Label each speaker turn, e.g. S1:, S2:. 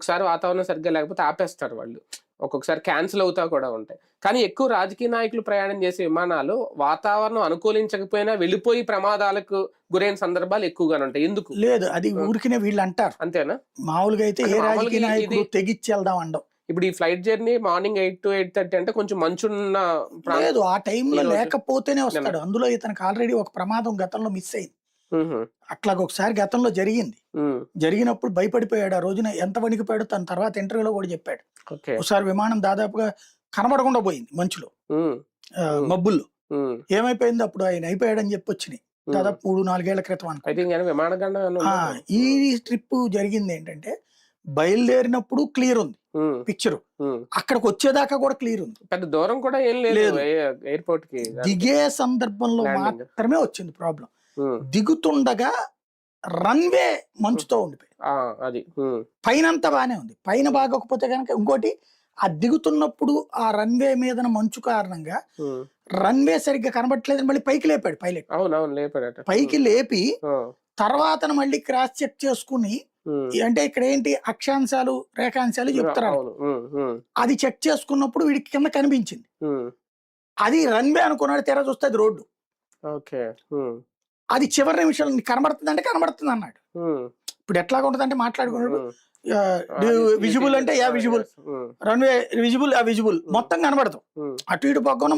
S1: ఒకసారి వాతావరణం సరిగ్గా లేకపోతే ఆపేస్తారు వాళ్ళు. ఒక్కొక్కసారి క్యాన్సిల్ అవుతా కూడా ఉంటాయి. కానీ ఎక్కువ రాజకీయ నాయకులు ప్రయాణం చేసే విమానాలు వాతావరణం అనుకూలించకపోయినా వెళ్ళిపోయి ప్రమాదాలకు గురైన సందర్భాలు ఎక్కువగానే ఉంటాయి. ఎందుకు?
S2: లేదు, అది ఊరికినే వీళ్ళు అంటారు.
S1: అంతేనా?
S2: మామూలుగా అయితే
S1: అంటే
S2: ఏ
S1: మామూలుగా
S2: రాజకీయ నాయకుడు తెగిచ్చి వెళ్దాం అండం.
S1: ఇప్పుడు ఈ ఫ్లైట్ జర్నీ మార్నింగ్ 8 to 8:30 అంటే కొంచెం మంచున్న
S2: లేదు, ఆ టైంలో లేకపోతేనే వస్తాడు. అందులో ఇతనికి ఆల్రెడీ ఒక ప్రమాదం గతంలో మిస్ అయింది. అట్లాగ ఒకసారి గతంలో జరిగింది. జరిగినప్పుడు భయపడిపోయాడు. ఆ రోజున ఎంత వణికిపోయాడో తన తర్వాత ఇంటర్వ్యూలో కూడా చెప్పాడు. ఒకసారి విమానం దాదాపుగా కనబడకుండా పోయింది మంచులో, మబ్బుల్లో. ఏమైపోయింది అప్పుడు ఆయన అయిపోయాడని చెప్పి వచ్చినాయి. దాదాపు 3-4 ఏళ్ల క్రితం అనుకో. ఈ ట్రిప్ జరిగింది ఏంటంటే బయలుదేరినప్పుడు క్లియర్ ఉంది పిక్చర్, అక్కడికి వచ్చేదాకా కూడా క్లియర్ ఉంది.
S1: పెద్ద దూరం కూడా ఏం లేదు ఎయిర్పోర్ట్ కి.
S2: దిగే సందర్భంలో మాత్రమే వచ్చింది ప్రాబ్లం. దిగుతుండగా రన్వే మంచుతో ఉండిపోయింది. పైనంతా బానే ఉంది, పైన బాగోకపోతే కనుక. ఇంకోటి, ఆ దిగుతున్నప్పుడు ఆ రన్వే మీద మంచు కారణంగా రన్వే సరిగ్గా కనబట్టలేదని మళ్ళీ పైకి లేపాడు పైలట్. పైకి లేపి తర్వాత మళ్ళీ క్రాస్ చెక్ చేసుకుని, అంటే ఇక్కడ ఏంటి అక్షాంశాలు రేఖాంశాలు చెప్తారు, అది చెక్ చేసుకున్నప్పుడు వీడికి కింద కనిపించింది. అది రన్వే అనుకున్నాడు, తెర చూస్తే అది రోడ్డు. అది చివరి నిమిషాలు కనబడుతుంది అంటే కనబడుతుంది అన్నాడు. ఇప్పుడు ఎట్లాగా ఉంటుంది అంటే మాట్లాడుకున్నాడు, విజిబుల్ అంటే విజిబుల్, రన్వే విజిబుల్, విజిబుల్ మొత్తం కనబడతాం. అటు ఇటు పక్కన